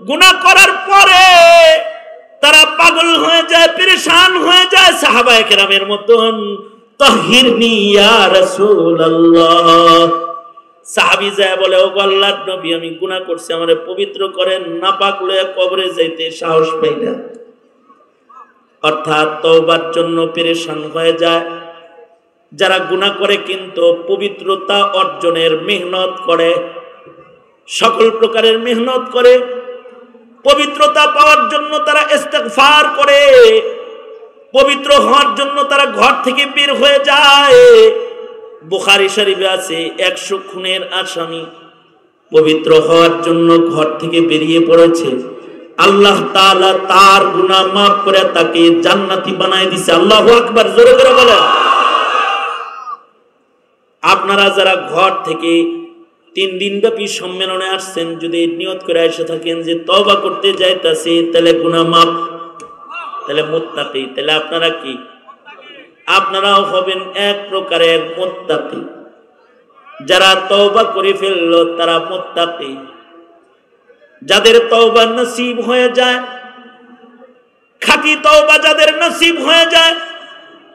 গুনাহ করার পরে তারা পাগল হয়ে যায়, পেরেশান হয়ে যায় সাহাবায়ে কেরামের মতন। তাহিরনি ইয়া রাসূলুল্লাহ। সাহাবী যায় বলে, ও আল্লাহর নবী, আমি গুনাহ করছি, আমারে পবিত্র করেন, নাপাক লয়ে কবরে যাইতে সাহস পাই না। অর্থাৎ তওবার জন্য পেরেশান হয়ে যায়। যারা গুনাহ করে কিন্তু পবিত্রতা অর্জনের মেহনত করে, সকল প্রকারের মেহনত করে, পবিত্রতা পাওয়ার জন্য তারা ইস্তিগফার করে, পবিত্র হওয়ার জন্য তারা ঘর থেকে বের হয়ে যায়। বুখারী শরীফে আছে 100 খুনের আসামি পবিত্র হওয়ার জন্য ঘর থেকে বেরিয়ে পড়েছে, আল্লাহ তাআলা তার গুনাহ মাফ করে তাকে জান্নাতি বানায় দিয়েছে। আল্লাহু আকবার, জোরে করে বলেন। আপনারা যারা ঘর থেকে 3 দিনব্যাপী সম্মেলনে আসছেন, যদি নিয়ত করে এসে থাকেন যে তওবা করতে যাইতাছি, তাহলে গুনাহ মাফ, তাহলে মুত্তাকি, তাহলে আপনারা কি? আপনারাও হবেন এক প্রকারের মুত্তাকি। যারা তওবা করে ফেললো তারা মুত্তাকি। যাদের তওবা নসিব হয়ে যায়, খাঁটি তওবা যাদের নসিব হয়ে যায়,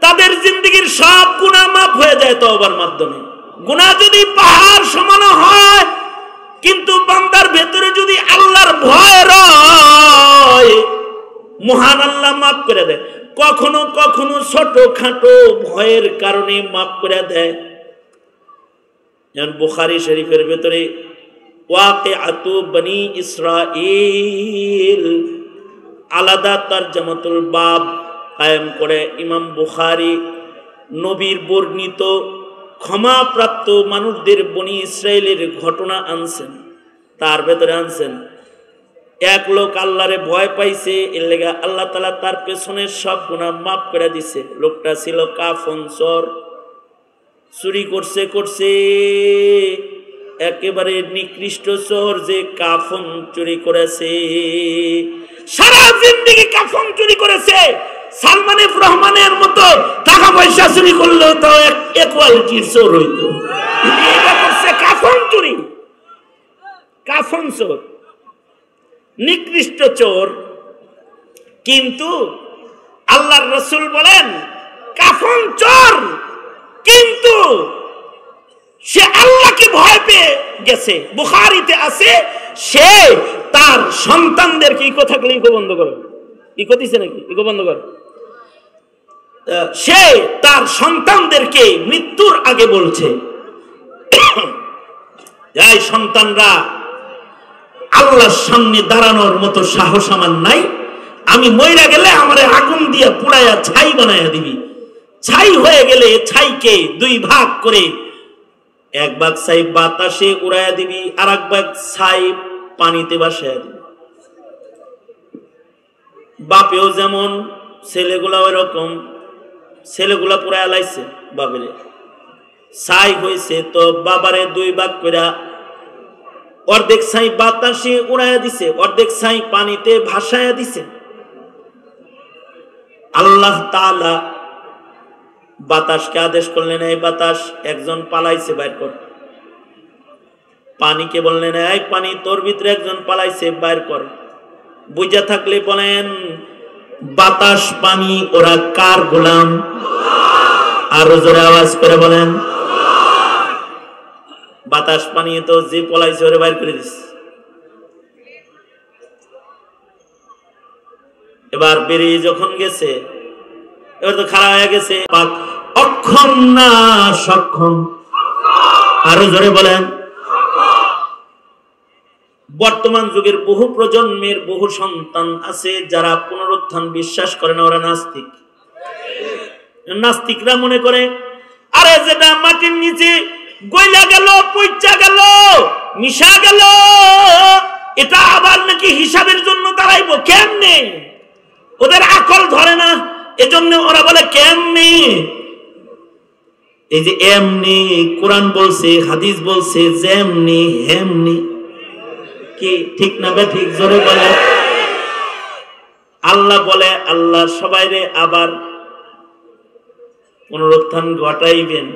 তাদের জিন্দেগীর সব গুনাহ মাফ হয়ে যায় তওবার মাধ্যমে। গুনাহ যদি পাহাড় সমান হয়, কিন্তু বান্দার ভেতরে যদি আল্লাহর ভয় রয়, মহান আল্লাহ মাফ করে দেয়। কখনো কখনো ছোটখাটো ভয়ের কারণে মাফ করে দেয়। যেমন বুখারী শরীফের ভেতরে ওয়াকিআতু বনি ইসরাঈল আলাদা তারজামাতুল বাব কায়েম করে ইমাম বুখারী নবীর বর্ণিত ক্ষমাপ্রাপ্ত মানুষদের বনি ইসরায়েলের ঘটনা আনছেন। তার ভেতরে আনছেন এক লোক আল্লাহরে ভয় পাইছে, এর লেগে আল্লাহ তাআলা তার পেছনের সব গুনাহ মাফ করে দিছে। লোকটা ছিল কাফন চোর, চুরি করছে একেবারে নিকৃষ্ট চোর, যে কাফন চুরি করেছে, সারা জিন্দেগি কাফন চুরি করেছে। সালমান এফ রহমানের মতো টাকা পয়সা চুরি করলেও তো এক কোয়ালিটির চোর হইতো। এটা করছে কাফন চুরি, কাফন চোর, নিকৃষ্ট চোর। কিন্তু আল্লাহর রাসূল বলেন কাফন চোর, কিন্তু সে আল্লাহকে ভয় পেয়ে গেছে। বুখারীতে আছে সে তার সন্তানদেরকে, ইকো থাকলে ইকো বন্ধ করো, ইকো দিছে নাকি, ইকো বন্ধ করো। সে তার সন্তানদেরকে মৃত্যুর আগে বলছে, এই সন্তানরা, আল্লাহর সামনে দাঁড়ানোর মতো সাহস আমার নাই, আমি মইরা গেলে আমারে আগুন দিয়া পুড়াইয়া ছাই বানাইয়া দিবি। ছাই হয়ে গেলে ছাইকে 2 ভাগ করে, এক ভাগ ছাই বাতাসে উড়াইয়া দিবি, আর এক ভাগ ছাই পানিতে ভাসাইয়া দিবি। বাপেও যেমন, ছেলেগুলা ওই রকম, ছেলেগুলা পুরাইয়া লাইছে বাপেরে, ছাই হয়েছে তো বাবারে 2 ভাগ করে, অর্ধেক ছাই বাতাসে উড়াইয়া দিছে, অর্ধেক ছাই পানিতে ভাসাইয়া দিছে। আল্লাহ তাআলা বাতাসকে আদেশ করলেন, এই বাতাস, একজন পালাইছে বাইর কর। পানিকে বললেন, এই পানি, তোর ভিতরে একজন পালাইছে বাইর কর। বুঝা থাকলে বলেন, বাতাস পানি ওরা কার গোলাম? আরো জোরে আওয়াজ করে বলেন। বাতাস পানি তো যে পলাইছে ওরে বাইর করে দিচ্ছে। এবার বেরিয়ে যখন গেছে, এবার তো খারাপ হয়ে গেছে, অক্ষম না সক্ষম? আরো জোরে বলেন। বর্তমান যুগের বহু প্রজন্মের বহু সন্তান আছে যারা পুনরুত্থান বিশ্বাস করে না, ওরা নাস্তিক। নাস্তিকরা মনে করে আরে যেটা মাটির নিচে গইলা গেল, পচা গেল, মিশা গেল, এটা আবার নাকি হিসাবের জন্য দাঁড়াইবো। কেমনে? ওদের আকল ধরে না, এজন্য ওরা বলে কেমনে। এই যে এমনি, কোরআন বলছে, হাদিস বলছে, যেমনি হেমনি, কি ঠিক না বে ঠিক? জোরে বলে। আল্লাহ বলে, আল্লাহ সবাইরে আবার পুনরুত্থান ঘটাইবেন।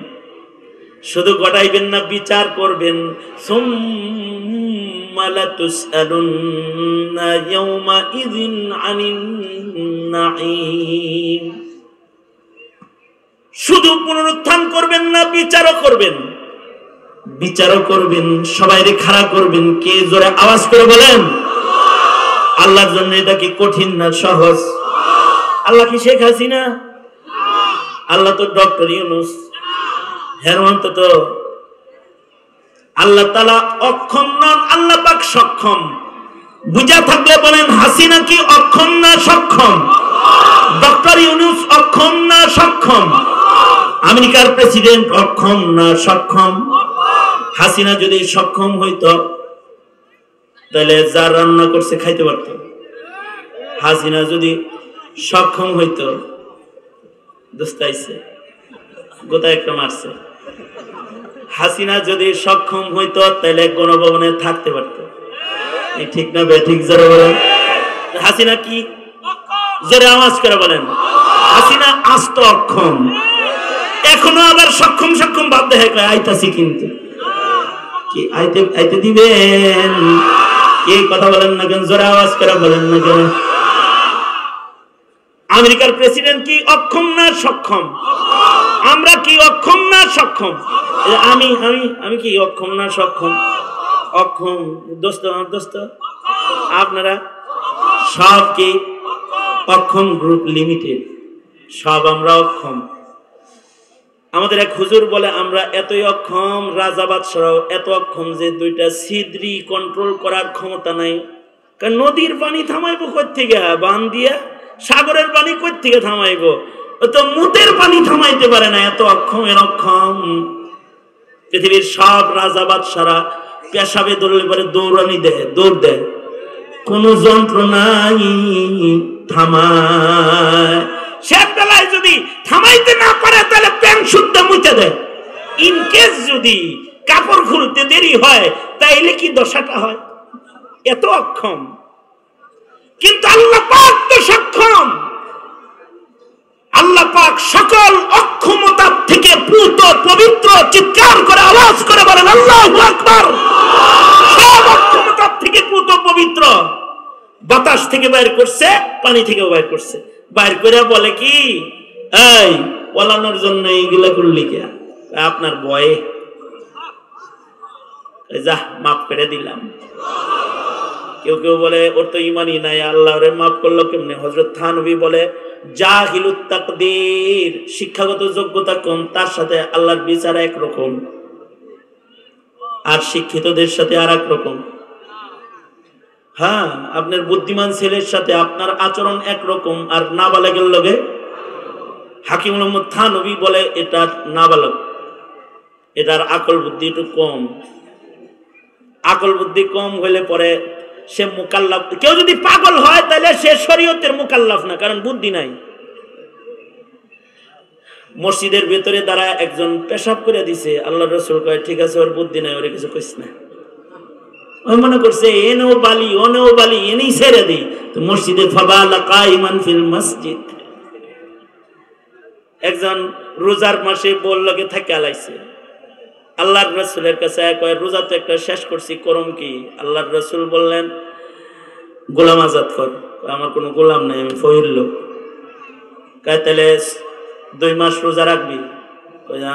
শুধু ঘটাইবেন না, বিচার করবেন। লাতুসআলুন্না ইয়াওমাইযিন আনিন নাঈম। শুধু পুনরুত্থান করবেন না, বিচারও করবেন। বিচারও করবেন, সবাইরে খাড়া করবেন। কে জোরে আওয়াজ করে বলেন? আল্লাহর জন্য এটা কি কঠিন না সহজ? আল্লাহ কি শেখ হাসিনা? আল্লাহ তো ডক্টর ইউনূস। হেরওয়ান্ত তো আল্লাহ তাআলা অক্ষম নন, আল্লাহ পাক সক্ষম। বুঝা থাকলে বলেন, হাসিনা কি অক্ষম না সক্ষম? ডক্টর ইউনূস অক্ষম না সক্ষম? আমেরিকার প্রেসিডেন্ট অক্ষম না সক্ষম? হাসিনা যদি সক্ষম হইতো তাহলে যা রান্না করছে খাইতে পারত। হাসিনা যদি সক্ষম হইতো, দোস্তাইছে গোটা একটা মারছে, হাসিনা যদি সক্ষম হইতো তাহলে গণভবনে থাকতে পারত। ঠিক না ঠিক জোরে বলেন? হাসিনা কি? জোরে আওয়াজ করে বলেন। হাসিনা আস্ত অক্ষম, এখনো আবার সক্ষম সক্ষম ভাব দেখে আইতাছি, কিন্তু কি আইতে দিবেন? কে কথা বলেন না কেন? জোরে আওয়াজ করে বলেন না কেন? আমেরিকার প্রেসিডেন্ট কি অক্ষম না সক্ষম? আমরা কি অক্ষম না সক্ষম? আমি আমি আমি কি অক্ষম না সক্ষম? অক্ষম। দোস্ত দোস্ত আপনারা সব কি অক্ষম? গ্রুপ লিমিটেড সব আমরা অক্ষম। আমাদের এক হুজুর বলে, আমরা এতই অক্ষম, রাজা বাদশাহরাও এত অক্ষম যে দুইটা ছিদ্রি কন্ট্রোল করার ক্ষমতা নাই। কারণ নদীর পানি থামাইবো কই থেকে? বান দিয়া। সাগরের পানি কই থেকে থামাইবো? তো মুতের পানি থামাইতে পারে না, এত অক্ষম এর অক্ষম। পৃথিবীর সব রাজা বাদশাহরা পেশাবে দৌড়লে পরে দৌড়ানি দেয়, দৌড় দেয়, কোন যন্ত্র নাই থামায়। শেষ বেলায় যদি থামাইতে না পারে তাহলে প্যান্ট শুদ্ধ মুছে দেয়। ইনকেস যদি কাপড় খুলতে দেরি হয় তাইলে কি দশাটা হয়? এত অক্ষম। কিন্তু আল্লাহ পাক তো সক্ষম। আল্লাহ পাক সকল অক্ষমতা থেকে পূত পবিত্র। চিৎকার করে আওয়াজ করে বলেন আল্লাহু আকবার। সব অক্ষমতা থেকে পূত পবিত্র। বাতাস থেকে বাইর করছে, পানি থেকে বাইর করছে। বাইর করে বলে কি, এই পলানোর জন্য এইগুলা করলি কে? আপনার ভয়ে। যা মাফ করে দিলাম। কেউ কেউ বলে ওর তো ইমানই নাই, আল্লাহরে মাফ করলো কেমনে? হযরত থানভী বলে, জাহিলুত তাকদীর, শিক্ষাগত যোগ্যতা কম, তার সাথে আল্লাহর বিচার একরকম, আর শিক্ষিতদের সাথে আর এক রকম। হ্যাঁ, আপনার বুদ্ধিমান ছেলের সাথে আপনার আচরণ একরকম, আর নাবালেগের লগে। হাকিম মোহাম্মদ থানভী বলে এটা নাবালক, এটার আকল বুদ্ধি একটু কম। আকল বুদ্ধি কম হইলে পরে সে মুকাল্লাফ। কেউ যদি পাগল হয় তাহলে সে শরীয়তের মুকাল্লাফ না, কারণ বুদ্ধি নাই। মসজিদের ভেতরে দ্বারা একজন পেশাব করে দিছে, আল্লাহর রাসূল কয় ঠিক আছে, ওর বুদ্ধি নাই, ওরে কিছু কইস না। ওই মনে করছে এনেও বালি ওনেও বালি, এনেই ছেড়ে দিই। তো মসজিদে ফাবালা কাইমান ফিল মসজিদ। একজন রোজার মাসে বললকে থাকে আলাইছে, আল্লাহর রাসূলের কাছে কয় রোজা তো একটা শেষ করছি, করম কি? আল্লাহর রাসূল বললেন গোলাম আজাদ কর। আমার কোনো গোলাম নাই, আমি ফকির লোক। কয় তাহলে 2 মাস রোজা রাখবি?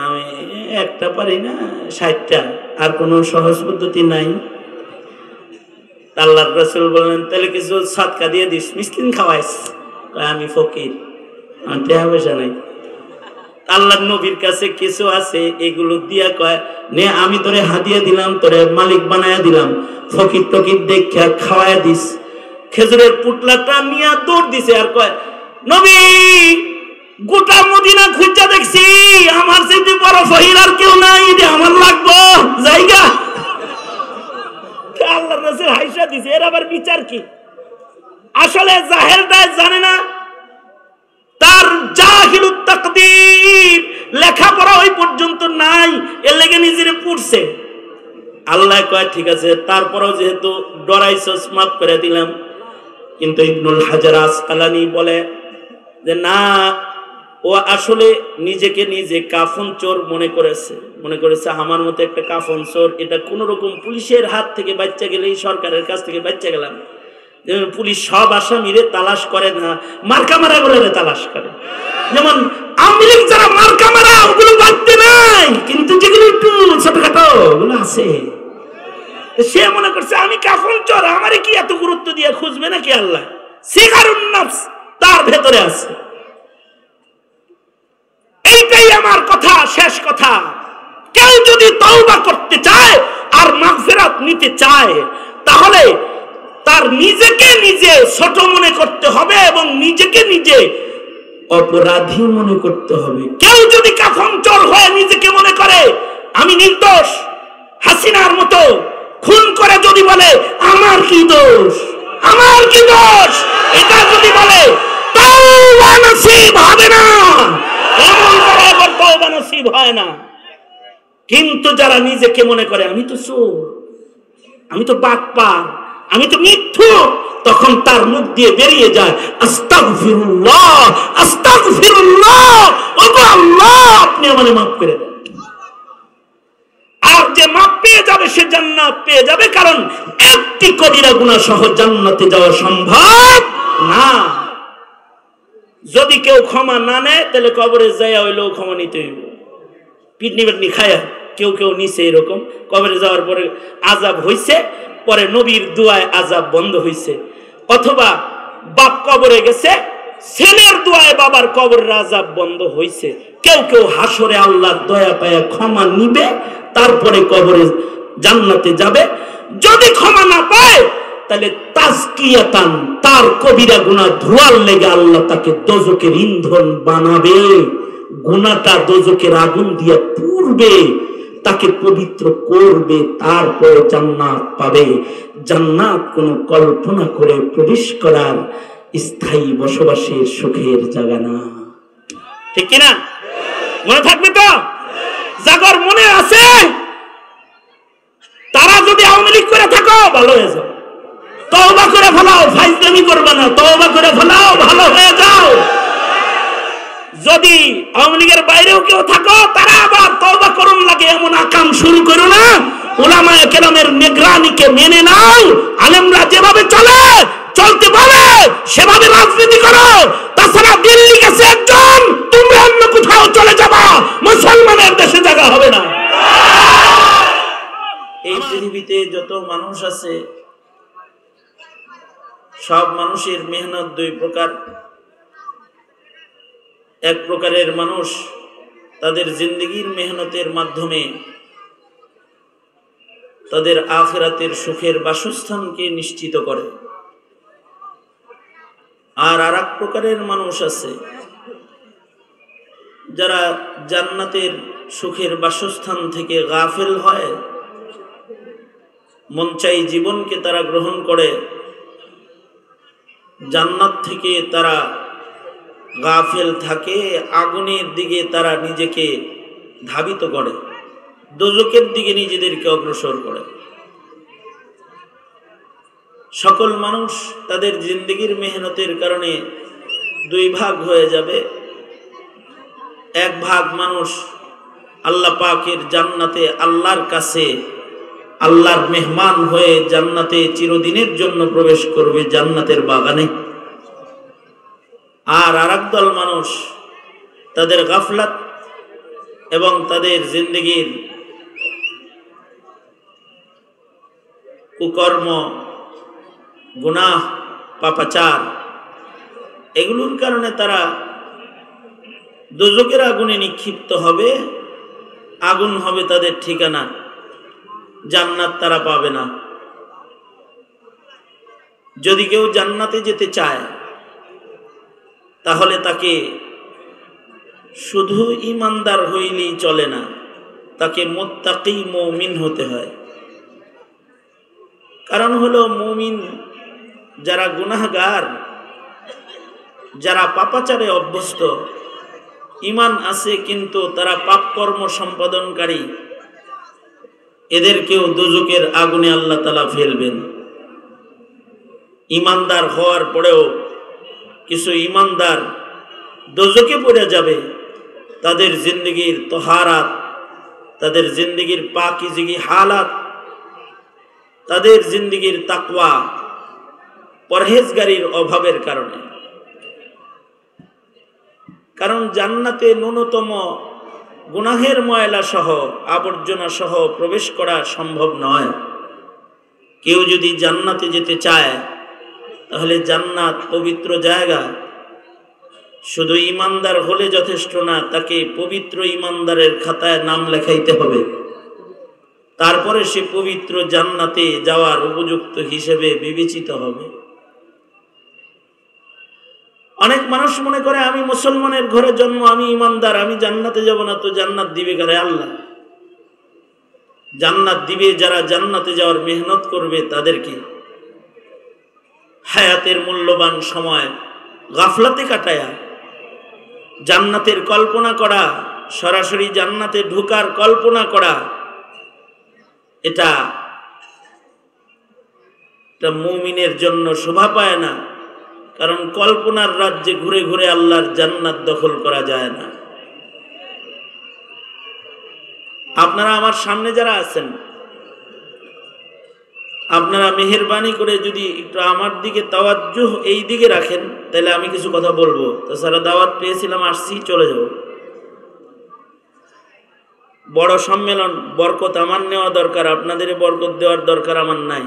আমি একটা পারি না, 60টা। আর কোনো সহজ পদ্ধতি নাই? আল্লাহর রাসূল বললেন তাহলে কিছু সাদকা দিয়ে দিস, মিসকিন খাওয়াইস। আমি ফকির, আমার টাকা পয়সা নাই। আল্লাহর নবীর কাছে কিছু আছে, এগুলো দিয়া কয় নে, আমি তোরে হাদিয়া দিলাম, তোরে মালিক বানায়া দিলাম, ফকির টকির দেখা খাওয়ায়া দিস। খেজুরের পুটলাটা নিয়ে দৌড় দিছে, আর কয় নবী গোটা মদিনা খুঁজা দেখছি, আমার চাইতে বড় ফকির আর কেউ নাই, আমার লাগবো জায়গা। আল্লাহর রাসূল হাইসা দিছে। এর আবার বিচার কি? আসলে জাহেলটা জানে না, তার জাহিলুত তাকদীর, লেখাপড়া ওই পর্যন্ত নাই, এর লেগে নিজেরে পড়ছে। আল্লাহ কয় ঠিক আছে, তারপরেও যেহেতু ডরাইছস মাফ করে দিলাম। কিন্তু ইবনুল হাজার আসকালানী বলে যে না, ও আসলে নিজেকে নিজে কাফন চোর মনে করেছে আমার মতো একটা কাফন চোর, এটা কোন রকম পুলিশের হাত থেকে বাচ্চা গেলেই, সরকারের কাছ থেকে বাচ্চা গেলাম। পুলিশ সব আসামিরে তালাশ করে না, মার্কা মারা গুলো তালাশ করে। যেমন আওয়ামী লীগ যারা মার্কা মারা, ওগুলো বাড়তে নাই, কিন্তু যেগুলো একটু ছোটখাটো ওগুলো আছে। সে মনে করছে আমি কাফন চোর, আমারে কি এত গুরুত্ব দিয়ে খুঁজবে নাকি আল্লাহ? সিগারুন নফস তার ভেতরে আছে। এইটাই আমার কথা, শেষ কথা। কেউ যদি তওবা করতে চায় আর মাগফিরাত নিতে চায়, তাহলে তার নিজেকে নিজে ছোট মনে করতে হবে এবং নিজেকে নিজে অপরাধী মনে করতে হবে। কেউ যদি কাফন চোর হয়ে নিজেকে মনে করে আমি নির্দোষ, হাসিনার মতো খুন করে যদি বলে আমার কি দোষ, আমার কি দোষ, এটা যদি বলে তওবা নসিব হবে না, এমন করে তওবা নসিব হয় না। কিন্তু যারা নিজেকে মনে করে আমি তো চোর, আমি তো বাটপার, আমি তো মিথ্যুক, তখন তার মুখ দিয়ে বেরিয়ে যায় আস্তাগফিরুল্লাহ, আস্তাগফিরুল্লাহ, ওগো আল্লাহ আপনি আমাকে মাফ করে দেন। আর যে মাফ পেয়ে যাবে সে জান্নাত পেয়ে যাবে, কারণ একটি কবিরা গুনাহ সহ জান্নাতে যাওয়া সম্ভব না। যদি কেউ ক্ষমা না নেয় তাহলে কবরে যাইয়া হইলেও ক্ষমা নিতে হইব। পিটনি পিটনি খায়া কেউ কেউ নিছে, এরকম কবরে যাওয়ার পরে আযাব হইছে, পরে নবীর দুয়ায় আযাব বন্ধ হইছে। অথবা বাপ কবরে গেছে, ছেলের দুয়ায় বাবার কবরের আযাব বন্ধ হইছে। কেউ কেউ হাসরে আল্লাহর দয়া পায়া ক্ষমা নিবে, তারপরে কবরে জান্নাতে যাবে। যদি ক্ষমা না পায় তাহলে তাজকিয়াতান, তার কবিরা গুনাহ ধোয়ার লেগে আল্লাহ তাকে দোজখের ইন্ধন বানাবে, গুনাহটা দোজখের আগুন দিয়ে পুড়বে, তাকে পবিত্র করবে, তারপর জান্নাত পাবে। জান্নাত কোনো কল্পনা করে প্রবেশ করার স্থায়ী বসবাসের সুখের জায়গা না, ঠিক কিনা? মনে থাকবে তো? জাগর মনে আছে? তারা যদি আওয়ামী লীগ করে থাকো ভালো হয়ে যাও, তওবা করে ফেলাও, ফাইজলামি করবে না, তওবা করে ফেলাও, ভালো হয়ে যাও। যদি আওয়ামী লীগের বাইরেও কেউ থাকো, তারা আবার তওবা করুন লাগে এমন আকাম শুরু করো না। উলামায়ে কেরামের নিগরানিকে মেনে নাও, আলেমরা যেভাবে চলতে বলে সেভাবে রাজনীতি করো। তাছাড়া দিল্লি গেছে একজন, তোমরা অন্য কোথাও চলে যাবা, মুসলমানের দেশে জায়গা হবে না। এই পৃথিবীতে যত মানুষ আছে সব মানুষের মেহনত দুই প্রকার। এক প্রকারের মানুষ তাদের জিন্দেগির মেহনতের মাধ্যমে তাদের আখিরাতের সুখের বাসস্থানকে নিশ্চিত করে, আর আরেক প্রকারের মানুষ আছে যারা জান্নাতের সুখের বাসস্থান থেকে গাফেল হয়, মন চাই জীবনকে তারা গ্রহণ করে, জান্নাত থেকে তারা গাফেল থাকে, আগুনের দিকে তারা নিজেকে ধাবিত করে, দোজখের দিকে নিজেদেরকে অগ্রসর করে। সকল মানুষ তাদের জিন্দেগির মেহনতের কারণে দুই ভাগ হয়ে যাবে। এক ভাগ মানুষ আল্লাহ পাকের জান্নাতে আল্লাহর কাছে আল্লাহর মেহমান হয়ে জান্নাতে চিরদিনের জন্য প্রবেশ করবে, জান্নাতের বাগানে। আর আরেক দল মানুষ তাদের গাফলাত এবং তাদের জিন্দেগির কুকর্ম, গুনাহ, পাপাচার, এগুলোর কারণে তারা দোজখের আগুনে নিক্ষিপ্ত হবে। আগুন হবে তাদের ঠিকানা, জান্নাত তারা পাবে না। যদি কেউ জান্নাতে যেতে চায় তাহলে তাকে শুধু ঈমানদার হইলেই চলে না, তাকে মুত্তাকি মুমিন হতে হয়। কারণ হলো মুমিন যারা গুনাহগার, যারা পাপাচারে অভ্যস্ত, ঈমান আছে কিন্তু তারা পাপ কর্ম সম্পাদনকারী, এদেরকেও দোজখের আগুনে আল্লাহ তাআলা ফেলবেন। ঈমানদার হওয়ার পরেও কিছু ঈমানদার দোজখে পড়ে যাবে, তাদের জিন্দগির তহারাত, তাদের জিন্দগির পাকিজগি হালাত, তাদের জিন্দগির তাকওয়া পরহেজগারির অভাবের কারণে। কারণ জান্নাতে ন্যূনতম গুনাহের ময়লা সহ আবর্জনা সহ প্রবেশ করা সম্ভব নয়। কেউ যদি জান্নাতে যেতে চায় তাহলে জান্নাত পবিত্র জায়গা, শুধু ইমানদার হলে যথেষ্ট না, তাকে পবিত্র ইমানদারের খাতায় নাম লেখাইতে হবে, তারপরে সে পবিত্র জান্নাতে যাওয়ার উপযুক্ত হিসেবে বিবেচিত হবে। অনেক মানুষ মনে করে আমি মুসলমানের ঘরে জন্ম, আমি ইমানদার, আমি জান্নাতে যাব না, তো জান্নাত দিবে কারে? আল্লাহ। জান্নাত দিবে যারা জান্নাতে যাওয়ার মেহনত করবে তাদেরকে। হায়াতের মূল্যবান সময় গাফলাতে কাটায়া জান্নাতের কল্পনা করা, সরাসরি জান্নাতে ঢোকার কল্পনা করা, এটা মুমিনের জন্য শোভা পায় না। কারণ কল্পনার রাজ্যে ঘুরে ঘুরে আল্লাহর জান্নাত দখল করা যায় না। আপনারা আমার সামনে যারা আছেন, আপনারা মেহেরবানি করে যদি একটু আমার দিকে তাওয়াজ্জুহ এই দিকে রাখেন, তাহলে আমি কিছু কথা বলবো। তাছাড়া দাওয়াত পেয়েছিলাম, আসছি, চলে যাব। বড় সম্মেলন, বরকত আমার নেওয়া দরকার, আপনাদের বরকত দেওয়ার দরকার আমার নাই।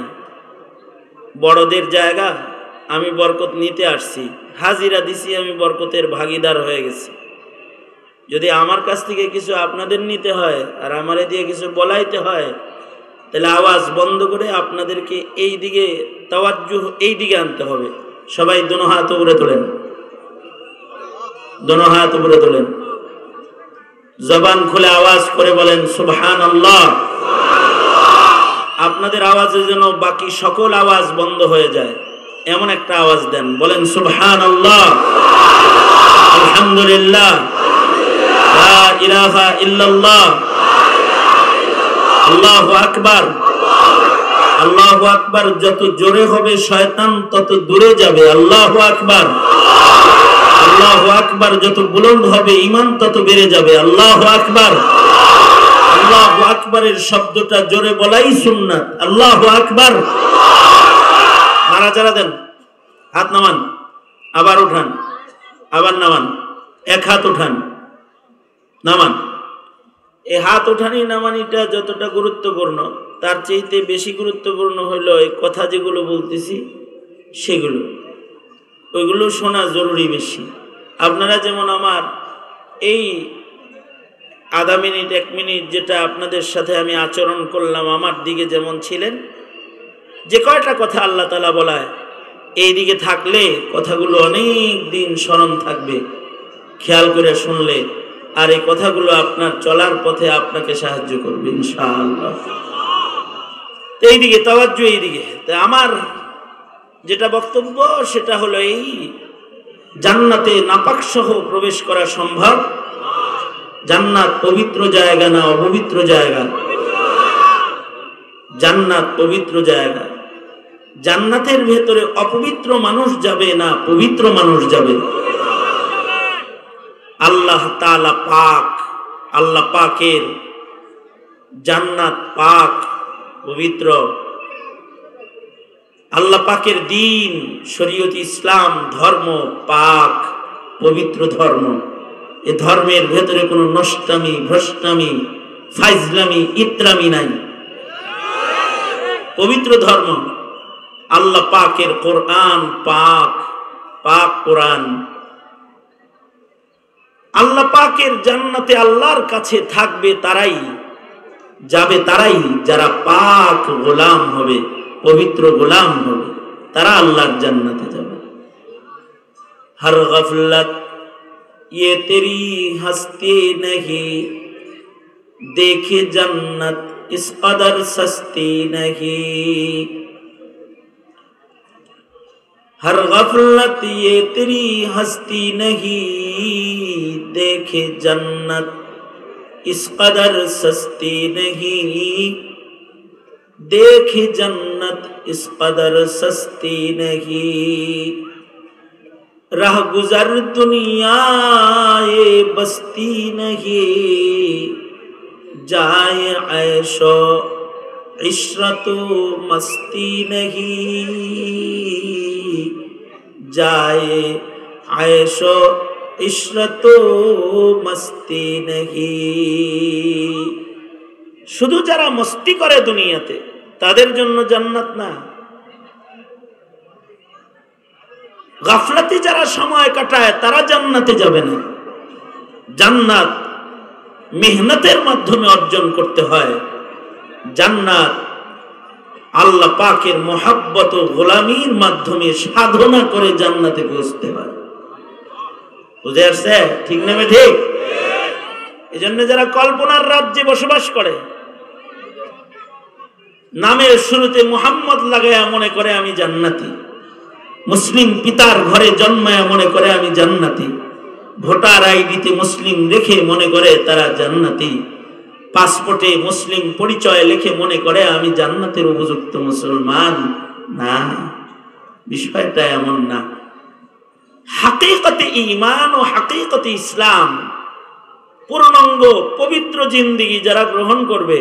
বড়দের জায়গা, আমি বরকত নিতে আসছি, হাজিরা দিছি, আমি বরকতের ভাগিদার হয়ে গেছি। যদি আমার কাছ থেকে কিছু আপনাদের নিতে হয় আর আমারে দিয়ে কিছু বলাইতে হয়, তাহলে আওয়াজ বন্ধ করে আপনাদেরকে এই দিকে তাওয়াজ্জুহ এই দিকে আনতে হবে। সবাই দোনো হাত উপরে তোলেন, দোনো হাত উপরে তোলেন, জবান খুলে আওয়াজ করে বলেন সুবহানাল্লাহ। আপনাদের আওয়াজে যেন বাকি সকল আওয়াজ বন্ধ হয়ে যায়, এমন একটা আওয়াজ দেন, বলেন সুবহানাল্লাহ, আলহামদুলিল্লাহ, লা ইলাহা ইল্লাল্লাহ, আল্লাহু আকবার। আল্লাহু আকবার যত জোরে হবে শয়তান তত দূরে যাবে। আল্লাহু আকবার। আল্লাহু আকবার যত বুলন্দ হবে ঈমান তত বেড়ে যাবে। আল্লাহু আকবার। আল্লাহু আকবারের শব্দটা জোরে বলাই সুন্নাত। আল্লাহু আকবার। নাড়াচাড়া দেন, হাত নামান, আবার উঠান, আবার নামান, এক হাত উঠান, নামান। এই হাত উঠানি নামানিটা যতটা গুরুত্বপূর্ণ, তার চাইতে বেশি গুরুত্বপূর্ণ হইল এই কথা যেগুলো বলতেছি সেগুলো, ওইগুলো শোনা জরুরি বেশি। আপনারা যেমন আমার এই আধা মিনিট 1 মিনিট যেটা আপনাদের সাথে আমি আচরণ করলাম, আমার দিকে যেমন ছিলেন, যে কয়টা কথা আল্লাহ তাআলা বলায় এই দিকে থাকলে কথাগুলো অনেক দিন স্মরণ থাকবে, খেয়াল করে শুনলে, আর এই কথাগুলো আপনার চলার পথে আপনাকে সাহায্য করবে ইনশাআল্লাহ। এই দিকে তাওয়াজ্জু, এই দিকে। তাই আমার যেটা বক্তব্য সেটা হলো এই, জান্নাতে নাপাক সহ প্রবেশ করা সম্ভব। জান্নাত পবিত্র জায়গা না অপবিত্র জায়গা? জান্নাত পবিত্র জায়গা। জান্নাতের ভেতরে অপবিত্র মানুষ যাবে না পবিত্র মানুষ যাবে। আল্লাহ তাআলা পাক, আল্লাহ পাকের জান্নাত পাক, পবিত্র। আল্লাহ পাকের দ্বীন শরীয়ত ইসলাম ধর্ম পাক, পবিত্র ধর্ম। এ ধর্মের ভেতরে কোনো নষ্টামি, ভ্রষ্টামি, ফাইজলামি, ইত্রামি নাই। পবিত্র ধর্ম। আল্লাহ পাকের কোরআন পাক, পাক কোরআন। আল্লাহ পাকের জান্নাতে আল্লাহর কাছে থাকবে তারাই, যাবে তারাই যারা পাক গোলাম হবে, পবিত্র গোলাম হবে, তারা আল্লাহর জান্নাতে যাবে। হর গফলত ये तेरी हस्ती नहीं, देखे जन्नत इस कदर सस्ती नहीं। हर गफलत ये तेरी हस्ती नहीं, देखे जन्नत इस कदर सस्ती नहीं, देखे जन्नत इस कदर सस्ती नहीं। राह गुजर दुनियाए बस्ती नहीं, जाए ऐशो इशरतो मस्ती नहीं, जाए ऐशो इशरतो मस्ती नहीं। শুধু যারা মস্তি করে দুনিয়াতে তাদের জন্য জান্নাত না, গাফলাতে যারা সময় কাটায় তারা জান্নাতে যাবে না। জান্নাত মেহনতের মাধ্যমে অর্জন করতে হয়। জান্নাত আল্লাহ পাকের মহব্বত ও গোলামির মাধ্যমে সাধনা করে জান্নাতে পৌঁছতে হয়। বুঝে আসছে? ঠিক না ঠিক? এই জন্য যারা কল্পনার রাজ্যে বসবাস করে, নামের শুরুতে মুহাম্মদ লাগায়া মনে করে আমি জান্নাতি, মুসলিম পিতার ঘরে জন্মায়া মনে করে আমি জান্নাতি, ভোটার আইডিতে মুসলিম রেখে মনে করে তারা জান্নাতি, পাসপোর্টে মুসলিম পরিচয় লিখে মনে করে আমি জান্নাতের উপযুক্ত মুসলমান। না, বিষয়টা এমন না। হাকিকতে ঈমান ও হাকিকতে ইসলাম, পূর্ণাঙ্গ পবিত্র জিন্দেগি যারা গ্রহণ করবে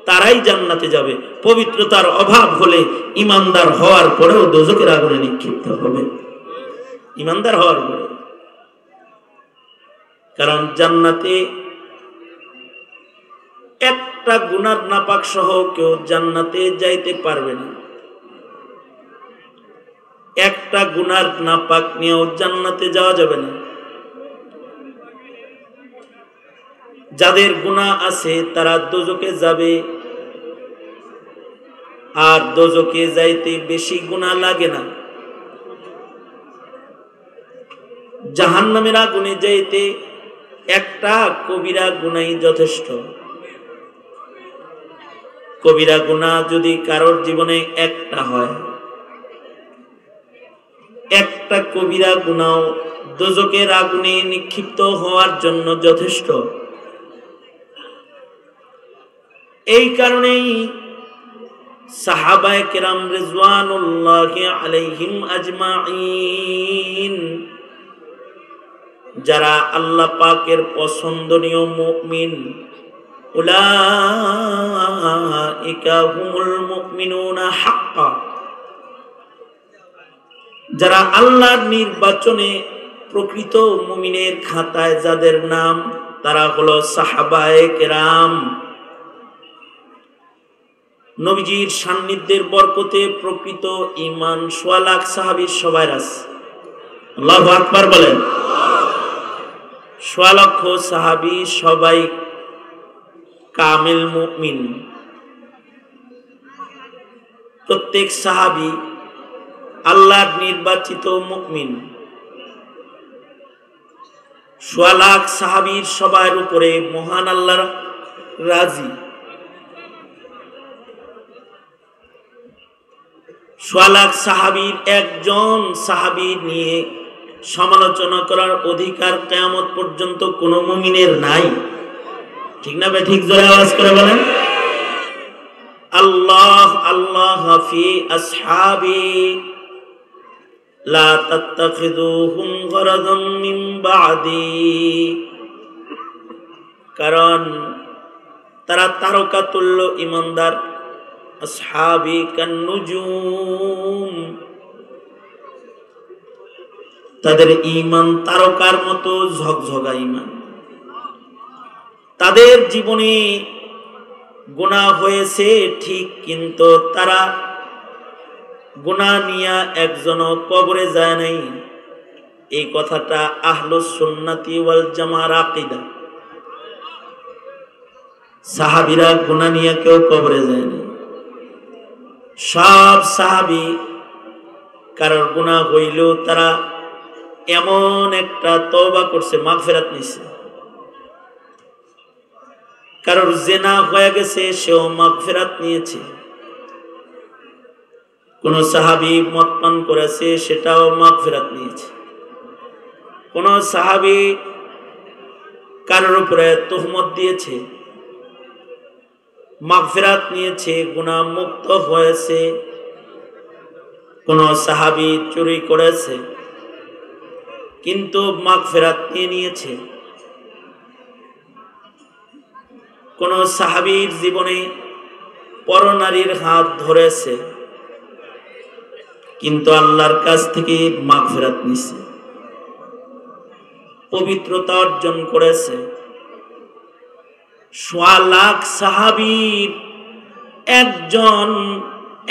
তারাই জান্নাতে যাবে। পবিত্রতার অভাব হলে ইমানদার হওয়ার পরেও দোজখের আগুনে নিক্ষিপ্ত হবে, ইমানদার হওয়ার পরে। কারণ জান্নাতে একটা গুনার নাপাক সহ কেউ জান্নাতে যাইতে পারবে না। একটা গুনার নাপাক নিয়েও জান্নাতে যাওয়া যাবে না। যাদের গুনাহ আছে তারা দোজখে যাবে, আর দোজখে যাইতে বেশি গুনাহ লাগে না। জাহান্নামের আগুনে যাইতে একটা কবিরা গুনাহই যথেষ্ট। কবিরা গুনাহ যদি কারোর জীবনে একটা হয়, একটা কবিরা গুনাহ দোজখের আগুনে নিক্ষিপ্ত হওয়ার জন্য যথেষ্ট। এই কারণেই সাহাবায়ে কেরাম রিজওয়ানুল্লাহি আলাইহিম আজমাইন, যারা আল্লাহ পাকের পছন্দনীয় মুমিন, উলাইকা হুমুল মুমিনুনা হাক্কা, যারা আল্লাহর নির্বাচনে প্রকৃত মুমিনের খাতায় যাদের নাম, তারা হলো সাহাবায়ে কেরাম। নবীজির সান্নিধ্যের বরকতে প্রকৃত ঈমান ১০০ লাখ সাহাবীর সবার আছে। আল্লাহু আকবার বলেন। ১০০ লক্ষ সাহাবী সবাই কামিল মুমিন। প্রত্যেক সাহাবী আল্লাহর নির্বাচিত মুমিন। ১০০ লাখ সাহাবীর সবার উপরে মহান আল্লাহ রাজি। ১০০ লাখ সাহাবীর একজন সাহাবী নিয়ে সমালোচনা করার অধিকার কিয়ামত পর্যন্ত কোন মুমিনের নাই। ঠিক না ভাই? ঠিক জোরে আওয়াজ করে বলেন। আল্লাহ আল্লাহ ফি আসহাবি লা তাত্তাখিযুহুম গরাদাম মিন বাদি, কারণ তারা তারকা তুল্য ঈমানদার। আসহাবি কান্নুজুম, তাদের ঈমান তারকার মতো ঝকঝকা ঈমান। তাদের জীবনে গুনাহ হয়েছে ঠিক, কিন্তু তারা গুনাহ নিয়া একজনও কবরে যায় নাই। এই কথাটা আহলুস সুন্নাতি ওয়াল জামার আকীদা। সাহাবীরা গুনাহ নিয়া কেউ কবরে যায় না। সব সাহাবী কারোর গুনাহ হইলেও তারা এমন একটা তওবা করছে, মাগফিরাত নিছে। কারোর জিনা হয়ে গেছে, সেও মাগফিরাত নিয়েছে। কোন সাহাবী মদ পান করেছে, সেটাও মাগফিরাত নিয়েছে। কোন সাহাবী কারোর উপরে তুহমত দিয়েছে, মাগফিরাত নিয়েছে, গুনাহ মুক্ত হয়েছে। কোন সাহাবী চুরি করেছে, কিন্তু মাগফিরাত নিয়ে নিয়েছে। কোন সাহাবীর জীবনে পরনারীর হাত ধরেছে, কিন্তু আল্লাহর কাছ থেকে মাগফিরাত নিছে, পবিত্রতা অর্জন করেছে। সোয়া লাখ সাহাবীর একজন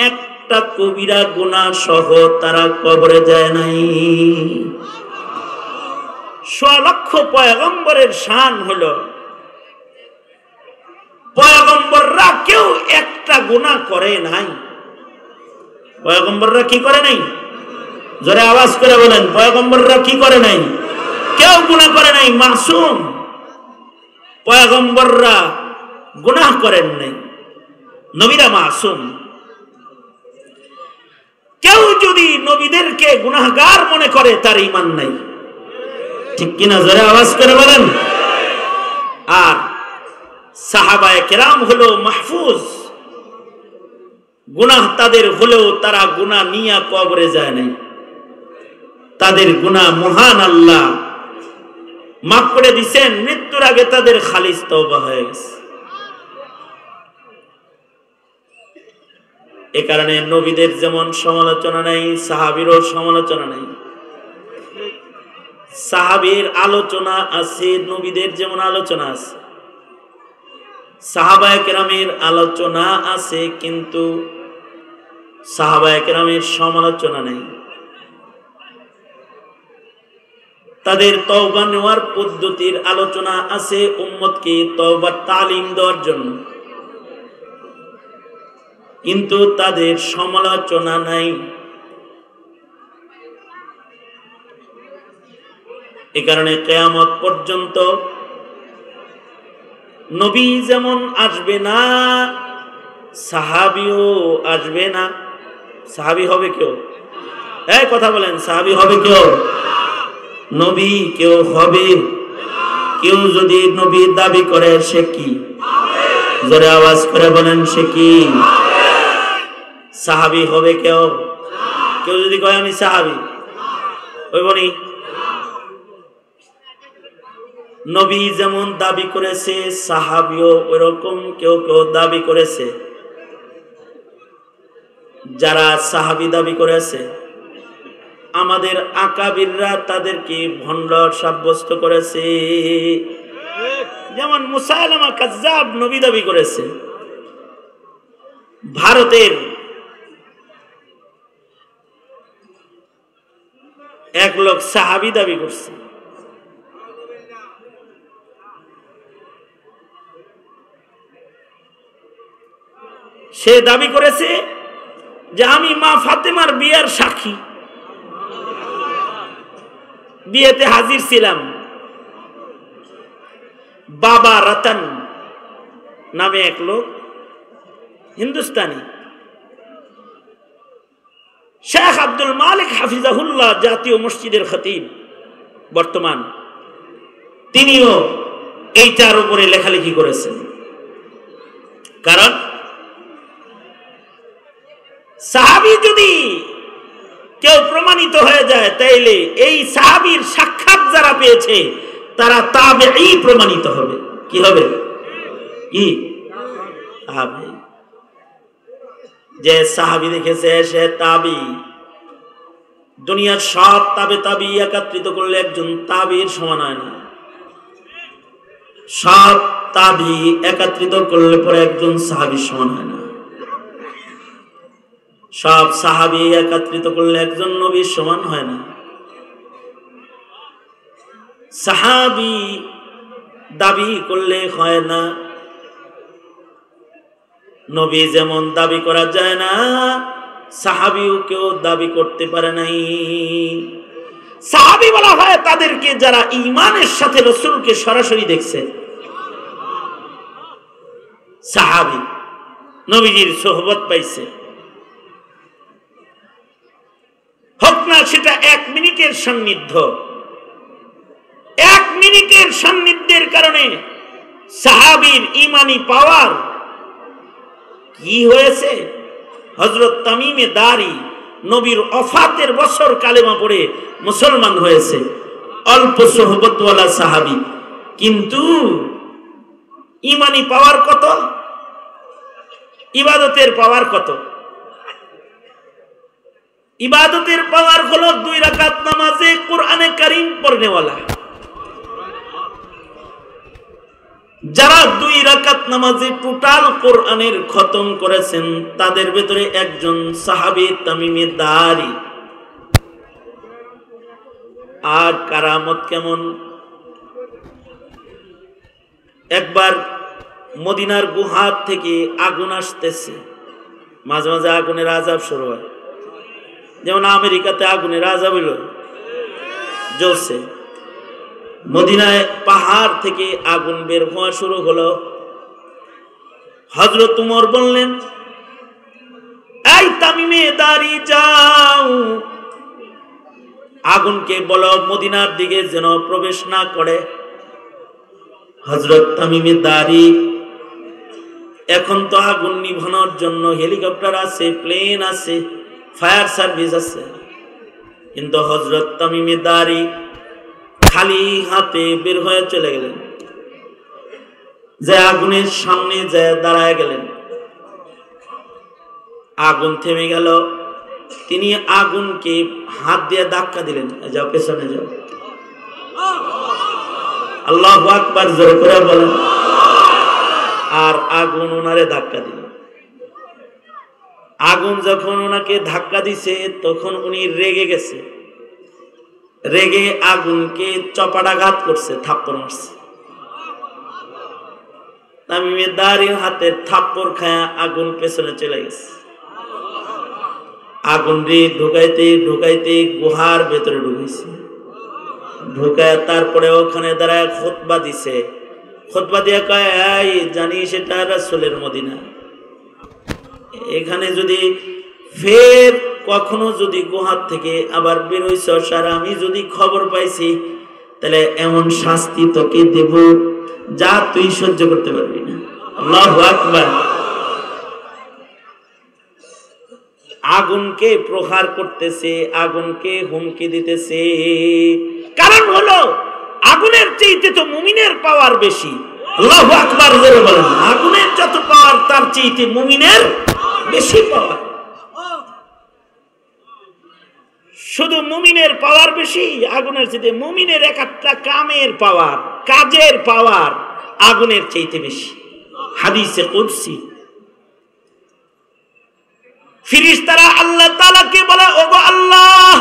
একটা কবিরা গুনাহ সহ তারা কবরে যায় নাই। সোয়া লক্ষ পয়গম্বরের শান হলো পয়গম্বররা কেউ একটা গুনাহ করে নাই। পয়গম্বররা কি করে নাই? জোরে আওয়াজ করে বলেন, পয়গম্বররা কি করে নাই? কেউ গুনাহ করে নাই, মাসুম। পয়গম্বররা গুনাহ করেন নাই, নবীরা মাসুম। কেউ যদি নবীদেরকে গুনাহগার মনে করে তার ঈমান নাই, ঠিক কিনা? জোরে আওয়াজ করে বলেন। আর সাহাবায়ে কেরাম হলো মাহফুজ, গুনাহ তাদের হলেও তারা গুনাহ নিয়ে কবরে যায় নাই। তাদের গুনাহ মহান আল্লাহ মাফ করে দিয়েছেন, মৃত্যুর আগে তাদের খালিস তওবা হয়ে গেছে। এ কারণে নবীদের যেমন সমালোচনা নাই, সাহাবীরও সমালোচনা নাই। সাহাবীর আলোচনা আছে, নবীদের যেমন আলোচনা আছে। সাহাবায়ে কেরামের আলোচনা আছে, কিন্তু সাহাবায়ে কেরামের সমালোচনা নেই। তাদের তওবা নেওয়ার পদ্ধতির আলোচনা আছে, উম্মতকে তওবার তালিম দেওয়ার জন্য, কিন্তু তাদের সমালোচনা নাই। এ কারণে কিয়ামত পর্যন্ত নবী যেমন আসবে না, সাহাবীও আসবে না। সাহাবী হবে কেউ? এই কথা বলেন, সাহাবী হবে কেউ? নবী কেউ হবে? কেউ যদি নবীর দাবি করে সে কি? জোরে আওয়াজ করে বলেন, সে কি? সাহাবী হবে কেউ? কেউ যদি কয় আমি সাহাবী, হইব নি? নবী যেমন দাবি করেছে, সাহাবীও ওইরকম কেউ কেউ দাবি করেছে। যারা সাহাবী দাবি করেছে, আমাদের আকাবিররা তাদেরকে ভণ্ড সাব্যস্ত করেছে। যেমন মুসাইলামা কাজ্জাব নবী দাবি করেছে। ভারতের এক লোক সাহাবী দাবি করছে। সে দাবি করেছে যে আমি মা ফাতেমার বিয়ার সাক্ষী, বিয়েতে হাজির ছিলাম। বাবা রতন নামে এক লোক, হিন্দুস্তানি, শেখ আব্দুল মালিক হাফিজাহুল্লাহ জাতীয় মসজিদের খতিব বর্তমান, তিনিও এইটার উপরে লেখালেখি করেছেন। কারণ সাহাবী যদি কেউ প্রমাণিত হয়ে যায়, তাইলে এই সাহাবীর সাক্ষাৎ যারা পেয়েছে তারা তাবেঈ প্রমাণিত হবে। কি হবে? কি হবে? যে সাহাবী দেখেছে সে তাবি। দুনিয়ার সব তাবি একত্রিত করলে একজন তাবির সমান হয় না। সব তাবি একত্রিত করলে পরে একজন সাহাবীর সমান হয় না। সব সাহাবী একত্রিত করলে একজন নবীর সমান হয় না। সাহাবী দাবি করলে হয় না। নবী যেমন দাবি করা যায় না, সাহাবীও কেউ দাবি করতে পারে নাই। সাহাবী বলা হয় তাদেরকে যারা ঈমানের সাথে রাসূলকে সরাসরি দেখছে। সাহাবী নবীজির সোহবত পাইছে, হোক না সেটা 1 মিনিটের সান্নিধ্য। 1 মিনিটের সান্নিধ্যের কারণে সাহাবীর ঈমানি পাওয়ার কি হয়েছে? হযরত তামিমে দারি নবীর ওফাতের বছর কালেমা পড়ে মুসলমান হয়েছে। অল্প সোহবতওয়ালা সাহাবী, কিন্তু ইমানি পাওয়ার কত, ইবাদতের পাওয়ার কত? ইবাদতের পাওয়ার হলো 2 রাকাত নামাজে কোরআনে কারীম পড়নেওয়ালা। যারা 2 রাকাত নামাজে টোটাল কোরআনের খতম করেছেন তাদের ভেতরে একজন সাহাবী তামিমে দারি। আর কারামত কেমন, একবার মদিনার গুহা থেকে আগুন আসতেছে, মাঝে মাঝে আগুনের আযাব শুরু হয়, যেমন আমেরিকাতে আগুনের আযাব হলো জ্বলছে, মদিনায় পাহাড় থেকে আগুন বের হওয়া শুরু হলো। হযরত উমর বললেন, এই তামিমে দারি যাও, আগুনকে বলো মদিনার দিকে যেন প্রবেশ না করে। হযরত তামিমে দারি, এখন তো আগুন নিভানোর জন্য হেলিকপ্টার আছে, প্লেন আছে, ফায়ার সার্ভিস আছে, কিন্তু হযরত তামিমে দারি খালি হাতে বের হয়ে চলে গেলেন, যে আগুনের সামনে যায় দাঁড়ায় গেলেন। আগুন থেমে গেল, তিনি আগুনকে হাত দিয়ে ধাক্কা দিলেন, যাও পেছনে যাও। আল্লাহু আকবার জোরে করে বলেন। আর আগুন ওনারে ধাক্কা দিল। আগুন যখন ওনাকে ধাক্কা দিছে তখন উনি রেগে গেছে, রেগে আগুনকে চপাটাঘাত করছে, থাপ্পড় মারছে। তামিমে দারির হাতে থাপ্পড় খায়া আগুন পেছনে চলে গেছে। আগুন রে ঢুকাইতে ঢুকাইতে গুহার ভেতরে ঢুকেছে, ঢুকায় তারপরে ওখানে দাঁড়ায় খুতবা দিছে। খুতবা দিয়ে কয়, এই জানিস এটা রাসূলের মদিনা, এখানে যদি ফের কখনো যদি গুহার থেকে আবার বেরোইছ আর আমি যদি খবর পাইছি, তাহলে এমন শাস্তি তোকে দেব যা তুই সহ্য করতে পারবি না। আল্লাহু আকবার। আগুনকে প্রহার করতেছে, আগুনকে হুমকি দিতেছে, কারণ হলো আগুনের চাইতে তো মুমিনের পাওয়ার বেশি। আল্লাহু আকবার জোরে বলেন। আগুনের যত পাওয়ার তার চাইতে মুমিনের বেশি পাওয়ার। শুধু মুমিনের পাওয়ার বেশি আগুনের চাইতে, মুমিনের একটা কামের পাওয়ার, কাজের পাওয়ার আগুনের চাইতে বেশি। হাদিসে কুদসি ফেরেশতারা আল্লাহ তাআলাকে বলে, ওগো আল্লাহ,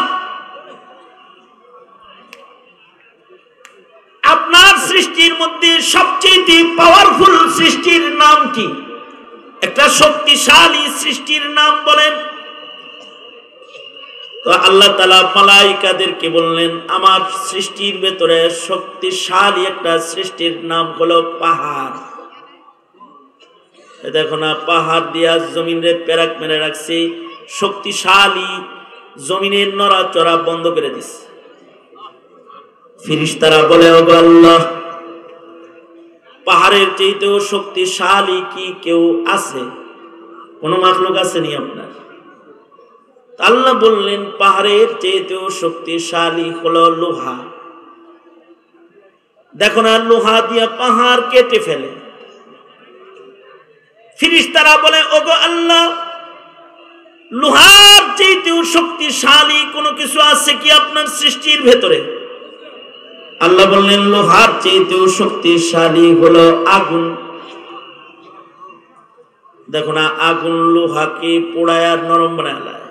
আপনার সৃষ্টির মধ্যে সবচেয়ে পাওয়ারফুল সৃষ্টির নাম কি? একটা শক্তিশালী সৃষ্টির নাম বলেন। তো আল্লাহ তাআলা মালায়েকাদেরকে বললেন, আমার সৃষ্টির ভেতরে শক্তিশালী একটা সৃষ্টির নাম হলো পাহাড়। দেখো না, পাহাড় দিয়া জমিনে পেরাক মেরে রাখছে, শক্তিশালী, জমিনের নড়াচড়া বন্ধ করে দিচ্ছে। ফেরেশতারা বলে, ওগো আল্লাহ, পাহাড়ের চাইতেও শক্তিশালী কি কেউ আছে? কোন মাখলুক আসেনি আপনার? আল্লাহ বললেন, পাহাড়ের চাইতেও শক্তিশালী হলো লোহা। দেখো না, লোহা দিয়া পাহাড় কেটে ফেলে। ফেরেশতারা বলে, ওগো আল্লাহ, লোহার চাইতেও শক্তিশালী কোনো কিছু আছে কি আপনার সৃষ্টির ভেতরে? আল্লাহ বললেন, লোহার চাইতেও শক্তিশালী হলো আগুন। দেখো না, আগুন লোহাকে পোড়ায় আর নরম বানায়।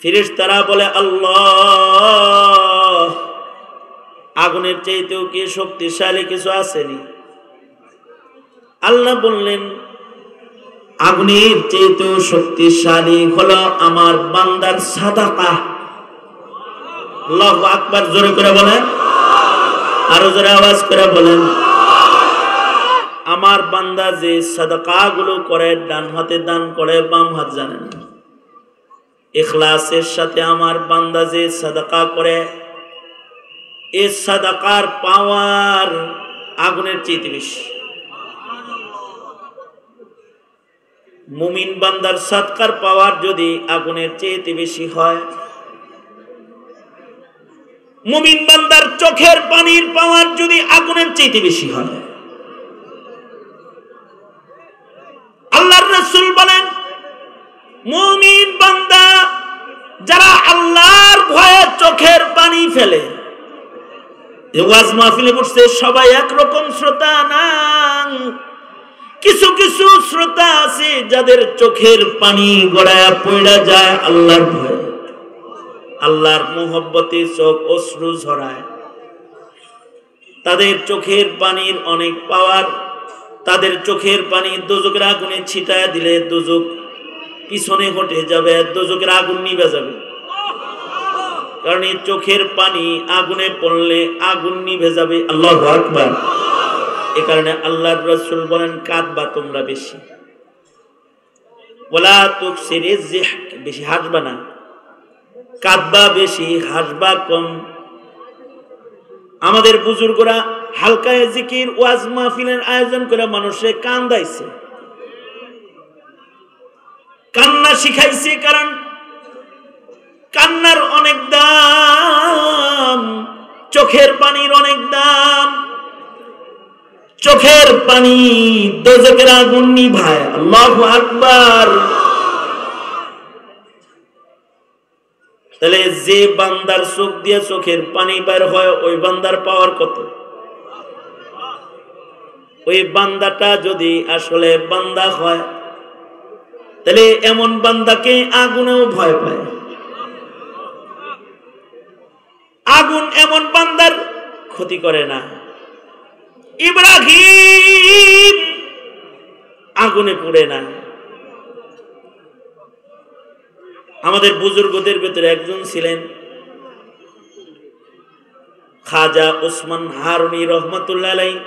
ফেরেশতারা বলে, আল্লাহ, আগুনের চাইতেও কি শক্তিশালী কিছু আসেনি? আল্লাহ বললেন, আগুনের চাইতেও শক্তিশালী হলো আমার বান্দার সাদাকা। আল্লাহু আকবার জোরে করে বলেন, আরো জোরে আওয়াজ করে বলেন। আমার বান্দা যে সাদাকা গুলো করে, ডান হাতে দান করে, বাম হাত জানে না। ইখলাসের সাথে আমার বান্দা যে সাদাকা করে, এই সাদাকার পাওয়ার আগুনের চাইতে বেশি। মুমিন বান্দার সাদকার পাওয়ার যদি আগুনের চাইতে বেশি হয়, মুমিন বান্দার চোখের পানির পাওয়ার যদি আগুনের চাইতে বেশি হয়, আল্লাহর রাসূল বলেন মুমিন বান্দা যারা আল্লাহর ভয়ে চোখের পানি ফেলে, ওয়াজ মাহফিলে বসছে সবাই একরকম শ্রোতা না, কিছু কিছু শ্রোতা আছে যাদের চোখের পানি গড়ায়া পড়া যায় আল্লাহর ভয়ে, আল্লাহর মোহব্বতে চোখ অশ্রু ঝরায়, তাদের চোখের পানির অনেক পাওয়ার, তাদের চোখের পানি দোজকের আগুনে ছিটায় দিলে দোজক পিছনে হটে যাবে, দোজকের আগুন নিভে যাবে, কারণ এই চোখের পানি আগুনে পড়লে আগুন নিভে যাবে। আল্লাহু আকবার। এ কারণে আল্লাহর রাসূল বলেন কাঁদবা তোমরা বেশি, ওয়ালা তুকসিরিজ যিহক, বেশি হাসবা না, কাঁদবা বেশি, হাসবা কম। আমাদের বুজুর্গরা হালকায় জিকির ওয়াজ মাহফিলের আয়োজন করে মানুষে কান্দাইছে, কান্না শিখাইছে, কারণ কান্নার অনেক দাম, চোখের পানির অনেক দাম। চোখের পানি দোজকের আগুন নিভায়। আল্লাহু আকবার। তাহলে যে বান্দার চোখ দিয়ে চোখের পানি বের হয় ওই বান্দার পাওয়ার কত? ওই বান্দাটা যদি আসলে বান্দা হয় তাহলে এমন বান্দাকে আগুনেও ভয় পায়। আগুন এমন বান্দার ক্ষতি করে না। ইব্রাহিম আগুনে পুড়ে না। আমাদের বুজুর্গদের ভিতরে একজন ছিলেন খাজা ওসমান হারুনি রহমতুল্লাহ আলাইহি।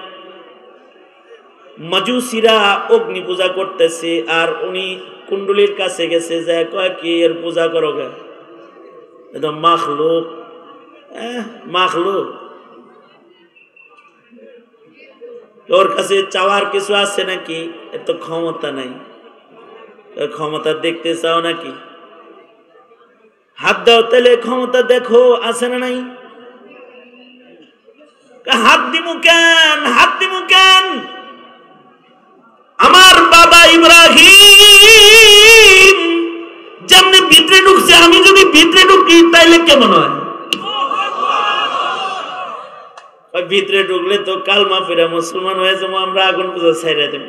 মাজুসিরা অগ্নি পূজা করতেছে আর উনি কুণ্ডলির কাছে গেছে, যায় কয় কি এর পূজা করো গে, একদম মাখলুক, মাখলুক, ওর কাছে চাওয়ার কিছু আছে নাকি? এর তো ক্ষমতা নাই। ক্ষমতা দেখতে চাও নাকি? হাত দাও তাহলে ক্ষমতা দেখো আছে না নাই। হাত দিমু কেন, হাত দিমু কেন? আমার বাবা ইব্রাহিম যেমনি ভিতরে ঢুকছে, আমি যদি ভিতরে ঢুকি তাইলে কেমন হয়? ভিতরে ঢুকলে তো কালমা ফিরা মুসলমান হয়ে যাবো, আমরা আগুন পূজা ছাইড়া দেব।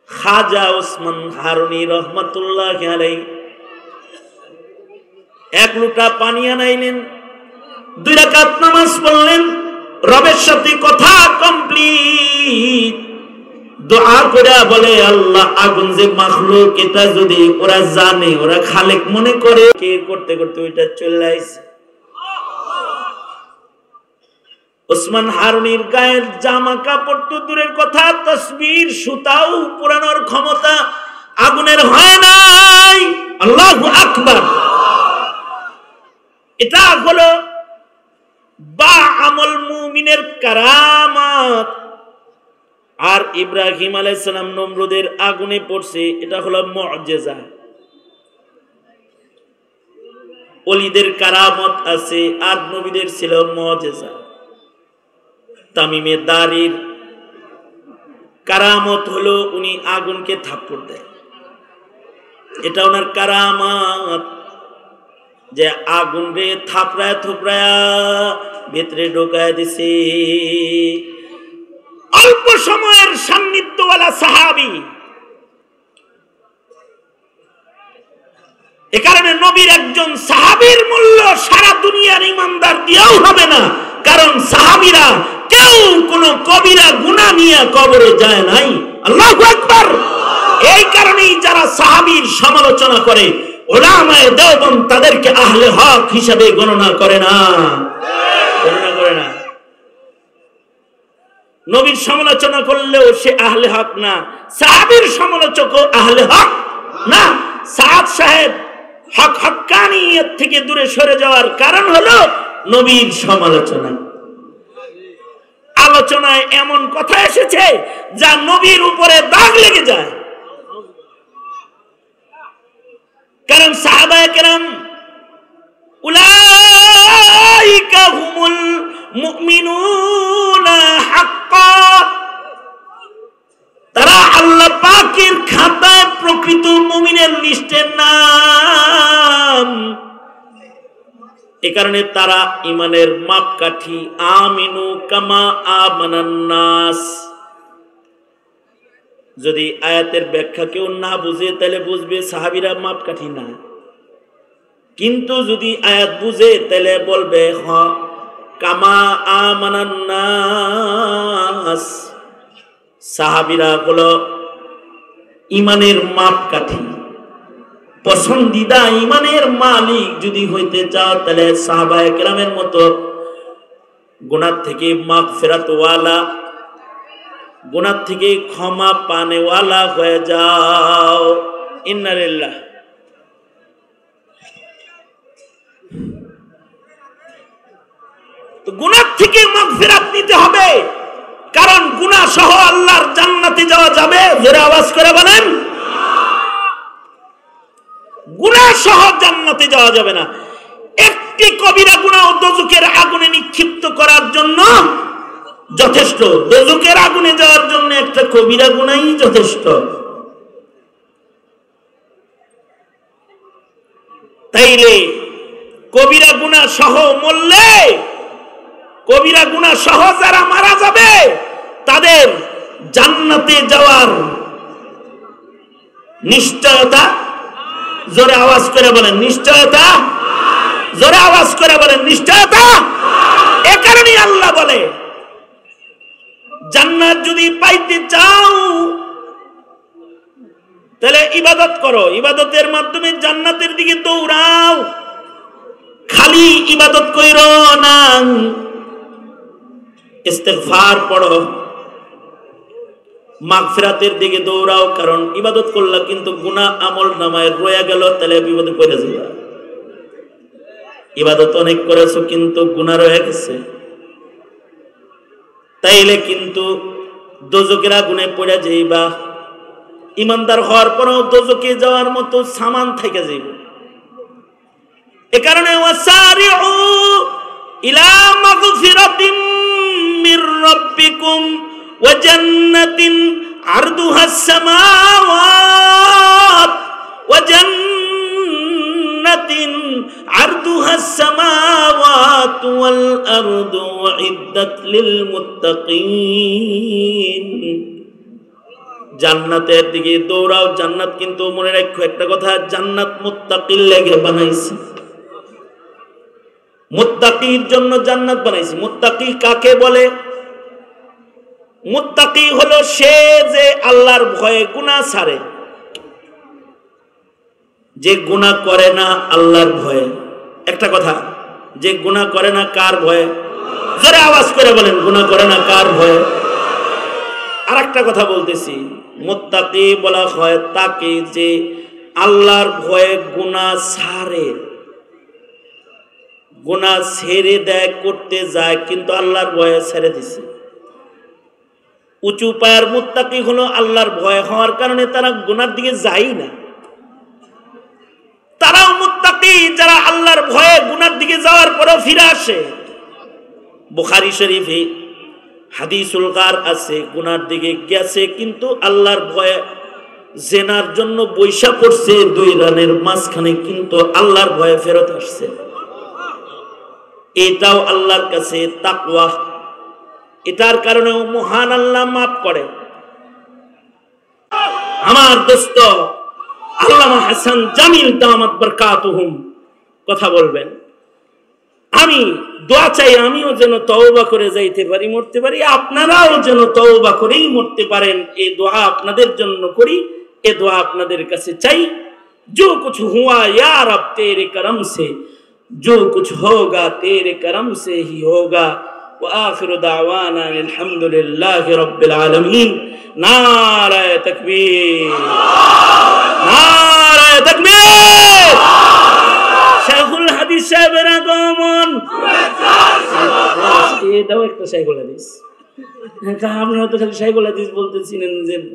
খাজা ওসমান হারুনি রহমতুল্লাহ আলাইহি এক লোটা পানি আনাইলেন, 2 রাকাত নামাজ পড়লেন, রবের সাথে কথা কমপ্লিট, দোয়া করে বলে আল্লাহ আগুন যে মাখলুক এটা যদি ওরা জানে, ওরা খালেক মনে করে, কে করতে করতে ওইটা চলে আসে। ওসমান হারুনির গায়ের জামা কাপড় তো দূরের কথা, তসবির সুতাও পুরানোর ক্ষমতা আগুনের হয় নাই। আল্লাহু আকবার। এটা হলো বা আমল মুমিনের কারামাত। আর ইব্রাহিম আলাইহিস সালাম নমরুদের আগুনে পড়ছে, এটা হলো মুআজিজা। ওলিদের কারামত আছে আর নবীদের ছিল মুআজিজা। তামিমে দারির কারামত হলো উনি আগুনকে থাপ্পড় দেয়, এটা ওনার কারামত, যে আগুন রে থাপড়ায় থুপড়ায়া ভিতরে ঢোকায় দিছে। অল্প সময়ের সান্নিধ্যওয়ালা সাহাবী। এ কারণে নবীর একজন সাহাবীর মূল্য সারা দুনিয়ার ইমানদার দিয়েও হবে না, কারণ সাহাবীরা কেউ কোনো কবিরা গুনাহ নিয়ে কবরে যায় নাই। আল্লাহু আকবার। এই কারণেই যারা সাহাবীর সমালোচনা করে উলামায়ে দেওবন্দ তাদেরকে আহলে হক হিসেবে গণনা করে না, গণনা করে না। নবীর সমালোচনা করলেও সে আহলে হক না, সাহাবীর সমালোচকও আহলে হক না। সাদ সাহেব হক হক্কানিয়ত থেকে দূরে সরে যাওয়ার কারণ হলো নবীর সমালোচনা। আলোচনায় এমন কথা এসেছে যা নবীর উপরে দাগ লেগে যায়। কারণ সাহাবায়ে কেরাম উলামায়ে জান্নাতের খাতায় প্রকৃত মুমিনের লিস্টের নাম। এ কারণে তারা ইমানের মাপকাঠি। আমিনু কামা আমানান নাস। যদি আয়াতের ব্যাখ্যা কেউ না বুঝে তাহলে বুঝবে সাহাবীরা মাপকাঠি না, কিন্তু যদি আয়াত বুঝে তাহলে বলবে হ কামা আমানান নাস। সাহাবীরা হলো ইমানের মাপকাঠি। পছন্দিদা ইমানের মালিক যদি হইতে চাও তাহলে সাহাবায়ে কেরামের মতো গুনাহ থেকে মাগফিরাত ওয়ালা, গুনাহ থেকে ক্ষমা পানেওয়ালা হয়ে যাও। ইন্না লিল্লাহ। তো গুনাহ থেকে মাগফিরাত নিতে হবে, কারণ গুনাহ সহ আল্লাহর জান্নাতে যাওয়া যাবে? জোরে আওয়াজ করে বলেন। গুনাহ সহ জান্নাতে যাওয়া যাবে না। একটি কবিরা গুনাহ দোজখের আগুনে নিক্ষিপ্ত করার জন্য যথেষ্ট। দোজখের আগুনে যাওয়ার জন্য একটা কবিরা গুনাহই যথেষ্ট। তাইলে কবিরা গুনাহ সহ মরলে, কবিরা গুনাহ সহ যারা মারা যাবে তাদের জান্নাতে যাওয়ার নিশ্চয়তা, জোরে আওয়াজ করে বলেন নিশ্চয়তা, জোরে আওয়াজ করে বলেন নিশ্চয়তা। এ কারণেই আল্লাহ বলে জান্নাত যদি পাইতে চাও তাহলে ইবাদত করো, ইবাদতের মাধ্যমে জান্নাতের দিকে দৌড়াও। খালি ইবাদত কইরো না, ইস্তেগফার পড়ো, মাগফিরাতের দিকে দৌড়াও। কারণ ইবাদত করলা কিন্তু গুনাহ আমল নামায় রয়ে গেল, তাহলে বিপদে পড়ে যাবে। ইবাদত অনেক করেছো কিন্তু গুনাহ রয়ে গেছে, তাইলে কিন্তু দোজখের আগুনে পড়ে যাইবা। ইমানদার হওয়ার পরেও দোজখে যাওয়ার মতো সামান থেকে যাইব। এ কারণে ওয়াসারিউ ইলা মাগফিরাতিন মির রাব্বিকুম ওয়া জান্নাতিন আরদুহাস সামাওয়াত ওয়া জান্নাতিন আরদুহাস সামাওয়াত ওয়াল আরদু উইদ্দাত লিল মুত্তাকিন। জান্নাতের দিকে দৌড়াও। জান্নাত কিন্তু মনে রাখো একটা কথা, জান্নাত মুত্তাকির লেগে বানাইছে, মুত্তাকির জন্য জান্নাত বানাইছে। মুত্তাকি কাকে বলে? মুত্তাকি হলো সে যে আল্লাহর ভয়ে গুনাহ ছাড়ে, যে গুনাহ করে না আল্লাহর ভয়ে। একটা কথা, যে গুনাহ করে না কার ভয়ে? জোরে আওয়াজ করে বলেন গুনাহ করে না কার ভয়ে? আর একটা কথা বলতেছি, মুত্তাকি বলা হয় তাকে যে আল্লাহর ভয়ে গুনাহ ছাড়ে, গুনাহ ছেড়ে দেয়, করতে যায় কিন্তু আল্লাহর ভয়ে ছেড়ে দিছে। উঁচু পায়ের মুত্তাকি হলো আল্লাহর ভয় হওয়ার কারণে তারা গুনার দিকে যায় না। তারাও মুত্তাকি যারা আল্লাহর ভয়ে গুনার দিকে যাওয়ার পরেও ফিরে আসে। বুখারী শরীফে হাদিসুল গার আছে, গুনার দিকে গেছে কিন্তু আল্লাহর ভয়ে জেনার জন্য বৈশা পড়ছে 2 রানের মাঝখানে, কিন্তু আল্লাহর ভয়ে ফেরত আসছে। এটাও আল্লাহর কাছে তাকওয়া। এটার কারণেও মহান আল্লাহ মাফ করে। আমার দোস্ত আল্লামা হাসান জামিল দামাত বরকাতুহুম কথা বলবেন। আমি দোয়া চাই আমিও যেন তওবা করে যাইতে পারি, মরতে পারি, আপনারাও যেন তওবা করেই মরতে পারেন। এই দোয়া আপনাদের জন্য করি, এই দোয়া আপনাদের কাছে চাই। जो कुछ हुआ या रब तेरे करम से, जो कुछ होगा तेरे करम से ही होगा। وآخر دعوانا الحمد لله رب العالمين। नारे तकबीर, नारे तकबीर। शेखुल হাদিস সাহেবের আগমন। এই দাও একটা শেখুল হাদিস। আপনারা তো খালি শেখুল হাদিস বলতেছিলেন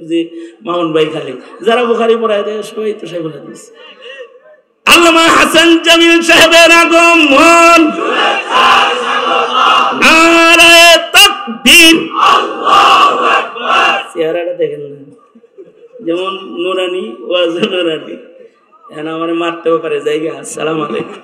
যে মামুন ভাই, খালি যারা বুখারী পড়ায় দেয় সবাই তো শেখুল হাদিস। আল্লামা হাসান জামিল সাহেবের আগমন। নারে তাকবীর, আল্লাহু আকবার। চেহারাটা দেখেন না, যেমন নুরানি ওয়াজ নুরানি, এখন আমার মারতেও পারে জায়গা। আসসালামু আলাইকুম।